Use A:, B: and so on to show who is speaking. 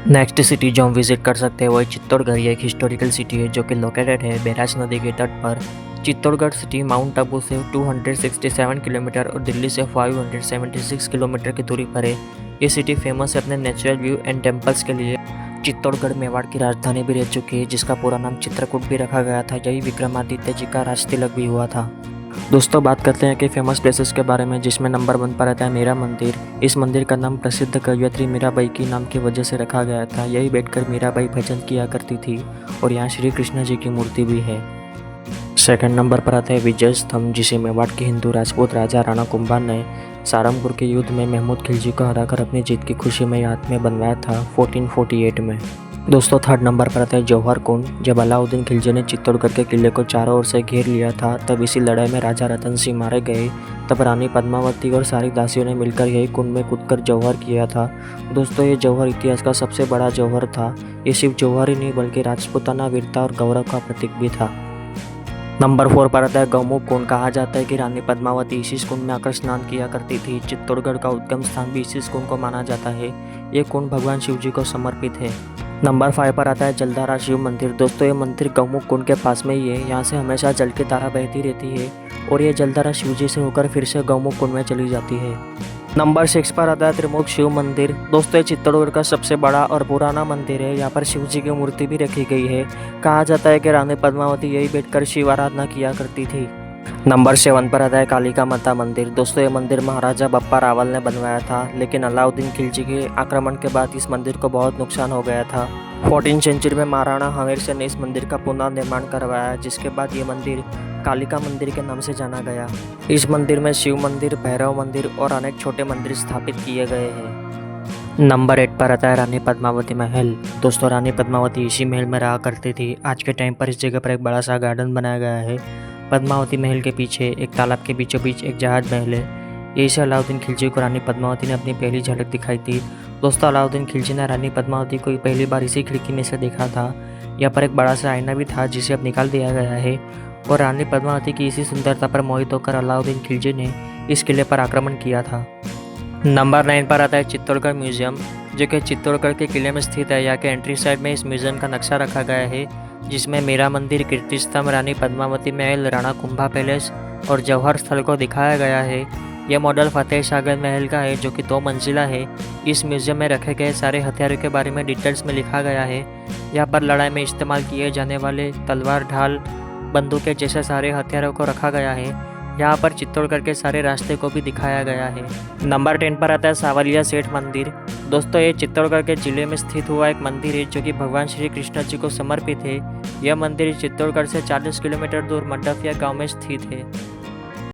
A: Next city जो हम visit कर सकते हैं वो है चित्तौड़गढ़। ये एक हिस्टोरिकल सिटी है जो कि लोकेटेड है बैराज नदी के तट पर। चित्तौड़गढ़ सिटी माउंट आबू से 267 किलोमीटर और दिल्ली से 576 किलोमीटर की दूरी पर है। ये सिटी फेमस है अपने नेचुरल व्यू एंड टेम्पल्स के लिए। चित्तौड़गढ़ मेवाड़ की राजधानी भी रह चुकी है, जिसका पूरा नाम चित्रकूट भी रखा गया था। यही विक्रमादित्य जी का राज तिलक भी हुआ था। दोस्तों, बात करते हैं कि फेमस प्लेसेस के बारे में, जिसमें नंबर 1 पर आता है मीरा मंदिर। इस मंदिर का नाम प्रसिद्ध कवयित्री मीराबाई की नाम की वजह से रखा गया था। यही बैठकर मीराबाई भजन किया करती थी और यहाँ श्री कृष्ण जी की मूर्ति भी है। सेकंड नंबर पर आता है विजय स्तंभ, जिसे मेवाड़ के हिंदू राजपूत राजा राणा कुंभा ने सहारनपुर के युद्ध में महमूद खिलजी को हराकर अपनी जीत की खुशी में याद में बनवाया था 1448 में। दोस्तों, थर्ड नंबर पर आता है जौहर कुंड। जब अलाउद्दीन खिलजी ने चित्तौड़गढ़ के किले को चारों ओर से घेर लिया था, तब इसी लड़ाई में राजा रतन सिंह मारे गए। तब रानी पद्मावती और सारी दासियों ने मिलकर यही कुंड में कूदकर जौहर किया था। दोस्तों, ये जौहर इतिहास का सबसे बड़ा जौहर था। ये सिर्फ जौहर ही नहीं बल्कि राजपूताना वीरता और गौरव का प्रतीक भी था। नंबर 4 पर आता है गौमुख कुंड। कहा जाता है कि रानी पद्मावती इसी कुंड में आकर स्नान किया करती थी। चित्तौड़गढ़ का उद्गम स्थान भी इसी कुंड को माना जाता है। ये कुंड भगवान शिव जी को समर्पित है। नंबर 5 पर आता है जलधारा शिव मंदिर। दोस्तों, ये मंदिर गौमुख कुंड के पास में ही है। यहाँ से हमेशा जल की धारा बहती रहती है और ये जलधारा शिव जी से होकर फिर से गौमुख कुंड में चली जाती है। नंबर 6 पर आता है त्रिमुख शिव मंदिर। दोस्तों, ये चित्तौड़गढ़ का सबसे बड़ा और पुराना मंदिर है। यहाँ पर शिव जी की मूर्ति भी रखी गई है। कहा जाता है कि रानी पद्मावती यही बैठकर शिव आराधना किया करती थी। नंबर 7 पर आता है कालिका माता मंदिर। दोस्तों, ये मंदिर महाराजा बप्पा रावल ने बनवाया था, लेकिन अलाउद्दीन खिलजी के आक्रमण के बाद इस मंदिर को बहुत नुकसान हो गया था। 14वीं सेंचुरी में महाराणा हमीर सिंह ने इस मंदिर का पुनर्निर्माण करवाया, जिसके बाद ये मंदिर कालिका मंदिर के नाम से जाना गया। इस मंदिर में शिव मंदिर, भैरव मंदिर और अनेक छोटे मंदिर स्थापित किए गए हैं। नंबर 8 पर आता है रानी पद्मावती महल। दोस्तों, रानी पद्मावती इसी महल में रहा करती थी। आज के टाइम पर इस जगह पर एक बड़ा सा गार्डन बनाया गया है। पद्मावती महल के पीछे एक तालाब के बीचों बीच एक जहाज महल है। यही से अलाउद्दीन खिलजी को रानी पद्मावती ने अपनी पहली झलक दिखाई थी। दोस्तों, अलाउद्दीन खिलजी ने रानी पद्मावती को पहली बार इसी खिड़की में से देखा था। यहाँ पर एक बड़ा सा आईना भी था, जिसे अब निकाल दिया गया है और रानी पद्मावती की इसी सुंदरता पर मोहित होकर अलाउद्दीन खिलजी ने इस किले पर आक्रमण किया था। नंबर 9 पर आता है चित्तौड़गढ़ म्यूजियम, जो कि चित्तौड़गढ़ के किले में स्थित है। यहाँ के एंट्री साइड में इस म्यूजियम का नक्शा रखा गया है, जिसमें मीरा मंदिर, कीर्ति स्तंभ, रानी पद्मावती महल, राणा कुंभा पैलेस और जौहर स्थल को दिखाया गया है। यह मॉडल फतेह सागर महल का है, जो कि 2 मंजिला है। इस म्यूजियम में रखे गए सारे हथियारों के बारे में डिटेल्स में लिखा गया है। यहाँ पर लड़ाई में इस्तेमाल किए जाने वाले तलवार, ढाल, बंदूकें जैसे सारे हथियारों को रखा गया है। यहाँ पर चित्तौड़गढ़ के सारे रास्ते को भी दिखाया गया है। नंबर 10 पर आता है सावलिया सेठ मंदिर। दोस्तों, ये चित्तौड़गढ़ के जिले में स्थित हुआ एक मंदिर है, जो कि भगवान श्री कृष्ण जी को समर्पित है। यह मंदिर चित्तौड़गढ़ से 40 किलोमीटर दूर मंडफिया गांव में स्थित है।